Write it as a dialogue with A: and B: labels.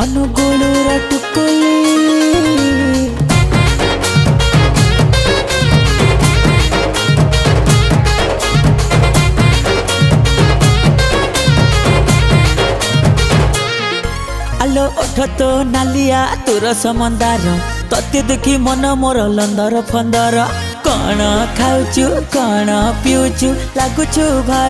A: अनुगुल टुकुली आलो ओठ तो नालिया तोर समंदार तते देखी मन मोर लंदर फंदर कण खाऊचु कण पिउचु लागुचु भाई।